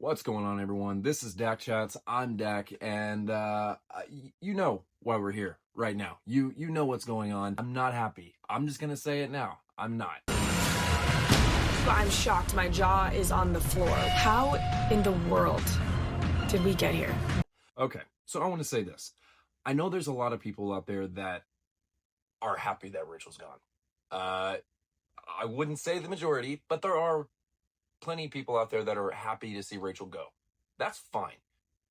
What's going on, everyone? This is Dak Chats. I'm Dak, and you know why we're here right now. You know what's going on. I'm not happy. I'm just gonna say it now. I'm not. I'm shocked. My jaw is on the floor. How in the world did we get here? Okay, so I want to say this. I know there's a lot of people out there that are happy that Rachel's gone. I wouldn't say the majority, but there are plenty of people out there that are happy to see Rachel go. That's fine.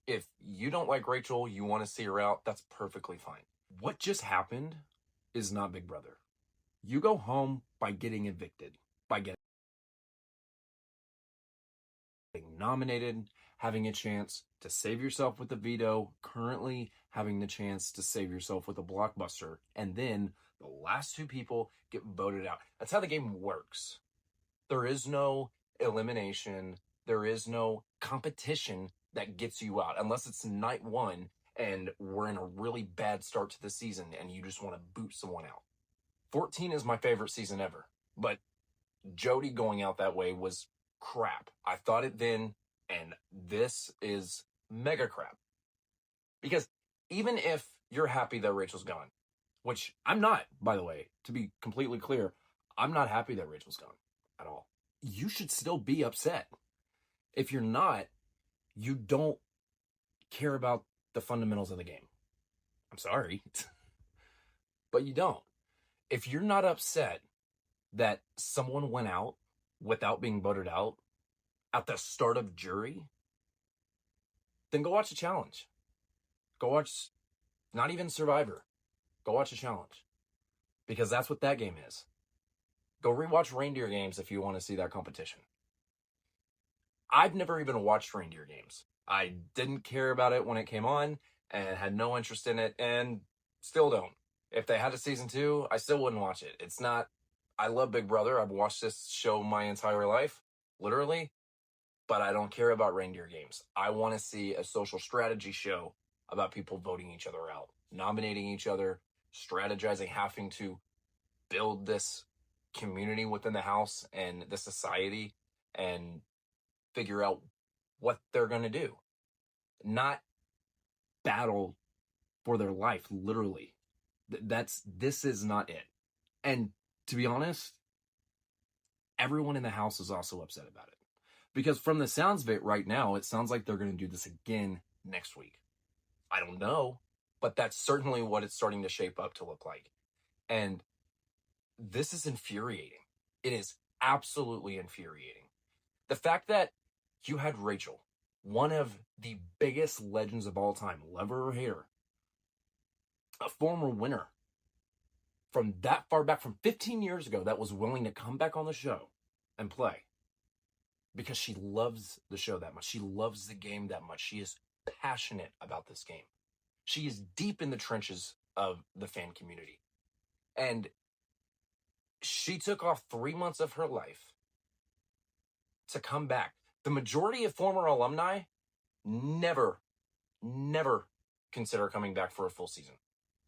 If you don't like Rachel, you want to see her out, that's perfectly fine. What just happened is not Big Brother. You go home by getting evicted, by getting nominated, having a chance to save yourself with the veto, currently having the chance to save yourself with a blockbuster, and then the last two people get voted out. That's how the game works. There is no elimination. There is no competition that gets you out unless it's night one and we're in a really bad start to the season and you just want to boot someone out. 14 is my favorite season ever, but Jody going out that way was crap. I thought it then, and this is mega crap. Because even if you're happy that Rachel's gone, which I'm not, by the way, to be completely clear, I'm not happy that Rachel's gone at all. You should still be upset. If you're not, you don't care about the fundamentals of the game. I'm sorry, but you don't. If you're not upset that someone went out without being voted out at the start of jury, then go watch a challenge. Go watch, not even Survivor. Go watch a challenge. Because that's what that game is. Go rewatch Reindeer Games if you want to see that competition. I've never even watched Reindeer Games. I didn't care about it when it came on and had no interest in it and still don't. If they had a season 2, I still wouldn't watch it. It's not, I love Big Brother. I've watched this show my entire life, literally, but I don't care about Reindeer Games. I want to see a social strategy show about people voting each other out, nominating each other, strategizing, having to build this community within the house and the society and figure out what they're going to do. Not battle for their life, literally. This is not it. And to be honest, everyone in the house is also upset about it. Because from the sounds of it right now, it sounds like they're going to do this again next week. I don't know, but that's certainly what it's starting to shape up to look like. And this is infuriating. It is absolutely infuriating. The fact that you had Rachel, one of the biggest legends of all time, love her or hate her, a former winner from that far back, from 15 years ago, that was willing to come back on the show and play because she loves the show that much. She loves the game that much. She is passionate about this game. She is deep in the trenches of the fan community. And she took off 3 months of her life to come back. The majority of former alumni never consider coming back for a full season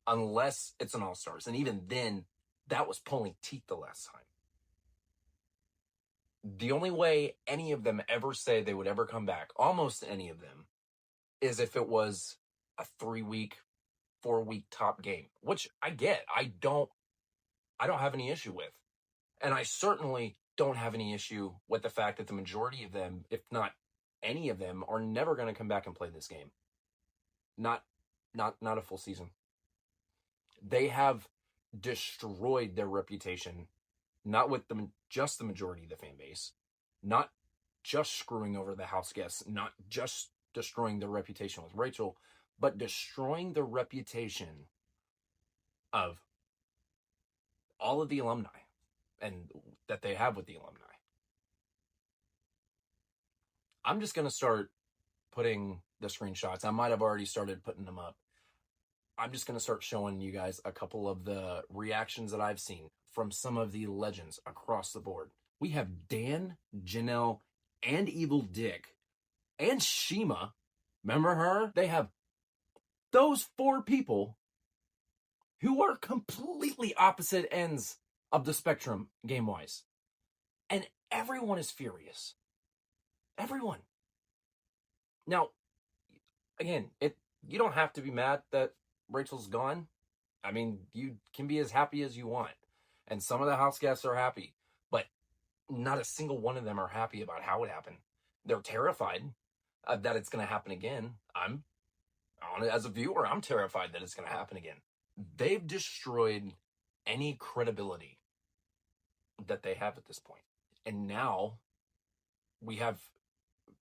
unless it's an All-Stars. And even then, that was pulling teeth the last time. The only way any of them ever say they would ever come back, almost any of them, is if it was a 3-week, 4-week top game, which I get. I don't have any issue with. And I certainly don't have any issue with the fact that the majority of them, if not any of them, are never going to come back and play this game. Not a full season. They have destroyed their reputation, not with just the majority of the fan base, not just screwing over the house guests, not just destroying their reputation with Rachel, but destroying the reputation of all of the alumni and that they have with the alumni. I'm just going to start putting the screenshots. I might have already started putting them up. I'm just going to start showing you guys a couple of the reactions that I've seen from some of the legends across the board. We have Dan, Janelle, and Evil Dick, and Shima. Remember her? They have those 4 people who are completely opposite ends of the spectrum game-wise. And everyone is furious. Everyone. Now, again, you don't have to be mad that Rachel's gone. I mean, you can be as happy as you want. And some of the house guests are happy, but not a single one of them are happy about how it happened. They're terrified that it's going to happen again. As a viewer, I'm terrified that it's going to happen again. They've destroyed any credibility that they have at this point. And now we have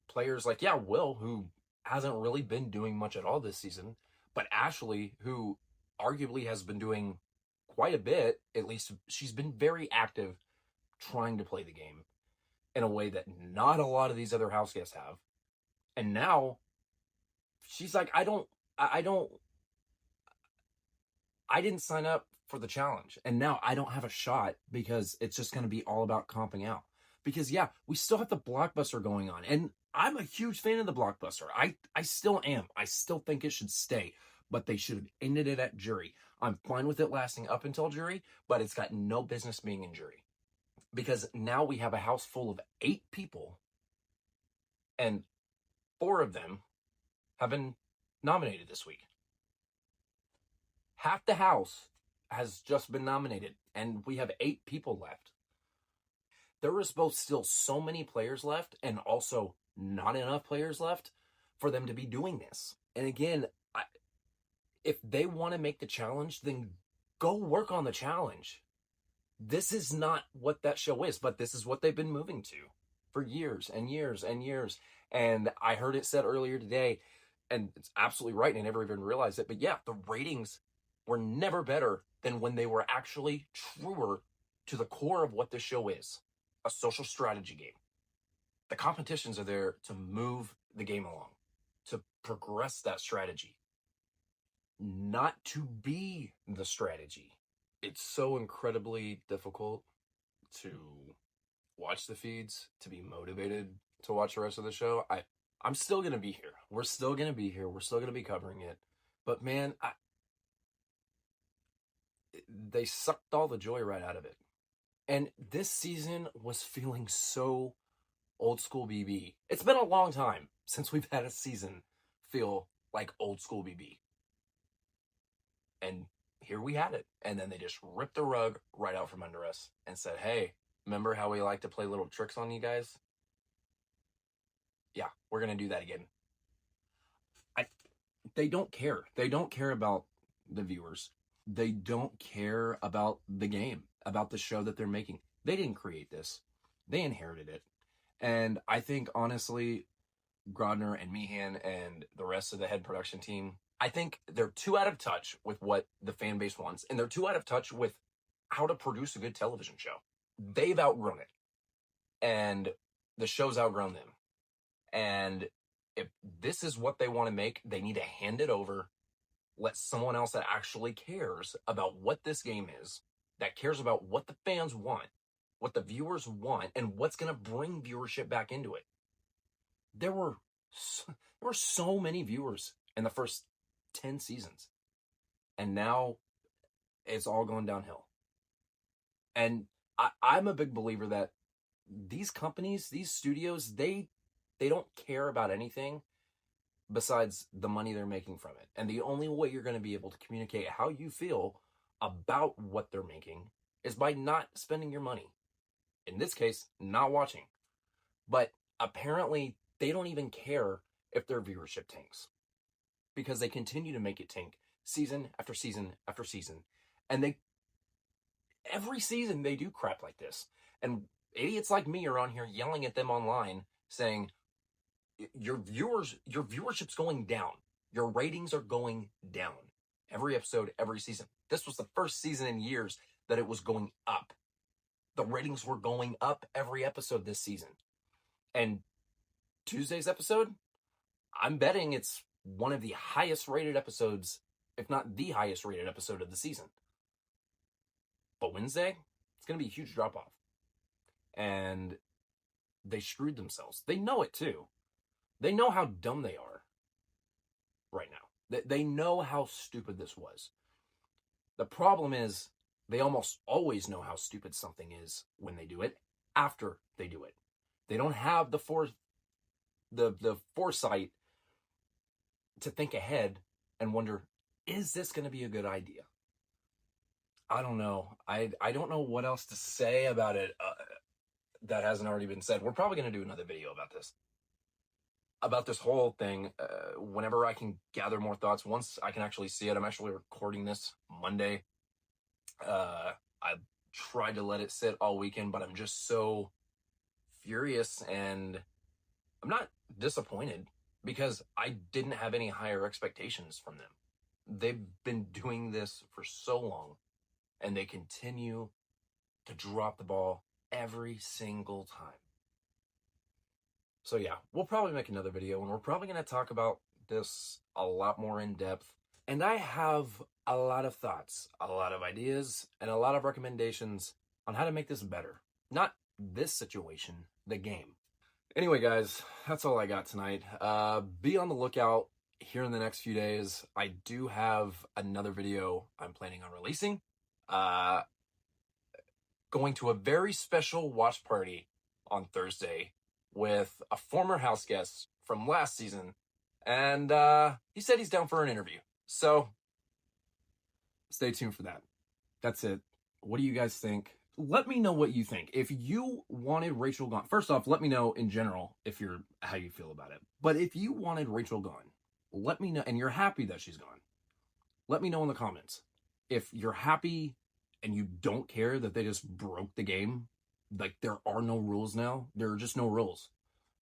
players like, Will, who hasn't really been doing much at all this season, but Ashley, who arguably has been doing quite a bit, at least she's been very active trying to play the game in a way that not a lot of these other house guests have. And now she's like, I didn't sign up for the challenge, and now I don't have a shot because it's just going to be all about comping out. Because we still have the blockbuster going on, and I'm a huge fan of the blockbuster. I still am. I still think it should stay, but they should have ended it at jury. I'm fine with it lasting up until jury, but it's got no business being in jury. Because now we have a house full of 8 people, and 4 of them have been nominated this week. Half the house has just been nominated, and we have 8 people left. There is both still so many players left and also not enough players left for them to be doing this. And again, if they want to make the challenge, then go work on the challenge. This is not what that show is, but this is what they've been moving to for years and years and years. And I heard it said earlier today, and it's absolutely right, and I never even realized it, but the ratings were never better than when they were actually truer to the core of what this show is, a social strategy game. The competitions are there to move the game along, to progress that strategy, not to be the strategy. It's so incredibly difficult to watch the feeds, to be motivated to watch the rest of the show. I'm still going to be here. We're still going to be here. We're still going to be covering it. But man, they sucked all the joy right out of it. And this season was feeling so old school BB. It's been a long time since we've had a season feel like old school BB. And here we had it. And then they just ripped the rug right out from under us and said, hey, remember how we like to play little tricks on you guys? Yeah, we're going to do that again. They don't care. They don't care about the viewers. They don't care about the game, about the show that they're making. They didn't create this. They inherited it. And I think, honestly, Grodner and Meehan and the rest of the head production team, I think they're too out of touch with what the fan base wants. And they're too out of touch with how to produce a good television show. They've outgrown it. And the show's outgrown them. And if this is what they want to make, they need to hand it over. Let someone else that actually cares about what this game is, that cares about what the fans want, what the viewers want, and what's going to bring viewership back into it. There were so many viewers in the first 10 seasons, and now it's all going downhill. And I'm a big believer that these companies, these studios, they don't care about anything besides the money they're making from it. And the only way you're going to be able to communicate how you feel about what they're making is by not spending your money. In this case, not watching. But apparently, they don't even care if their viewership tanks, because they continue to make it tank season after season after season. And every season they do crap like this. And idiots like me are on here yelling at them online saying, your viewership's going down. Your ratings are going down. Every episode, every season. This was the first season in years that it was going up. The ratings were going up every episode this season. And Tuesday's episode, I'm betting it's one of the highest rated episodes, if not the highest rated episode of the season. But Wednesday, it's going to be a huge drop off. And they screwed themselves. They know it too. They know how dumb they are right now. They know how stupid this was. The problem is they almost always know how stupid something is when they do it after they do it. They don't have the foresight to think ahead and wonder, is this going to be a good idea? I don't know. I don't know what else to say about it that hasn't already been said. We're probably going to do another video about this whole thing whenever I can gather more thoughts. Once I can actually see it, I'm actually recording this Monday. I tried to let it sit all weekend, but I'm just so furious, and I'm not disappointed because I didn't have any higher expectations from them. They've been doing this for so long, and they continue to drop the ball every single time. So yeah, we'll probably make another video, and we're probably going to talk about this a lot more in depth. And I have a lot of thoughts, a lot of ideas, and a lot of recommendations on how to make this better. Not this situation, the game. Anyway, guys, that's all I got tonight. Be on the lookout here in the next few days. I do have another video I'm planning on releasing. Going to a very special watch party on Thursday with a former house guest from last season, and he said he's down for an interview. So stay tuned for that. That's it. What do you guys think? Let me know what you think. If you wanted Rachel gone, first off, let me know in general how you feel about it. But if you wanted Rachel gone, let me know, and you're happy that she's gone, let me know in the comments. If you're happy and you don't care that they just broke the game, like there are no rules now, there are just no rules.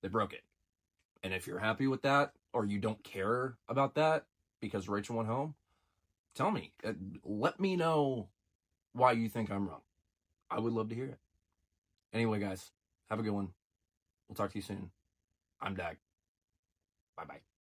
They broke it. And if you're happy with that, or you don't care about that because Rachel went home, tell me. Let me know why you think I'm wrong. I would love to hear it. Anyway, guys, have a good one. We'll talk to you soon. I'm Dag. Bye-bye.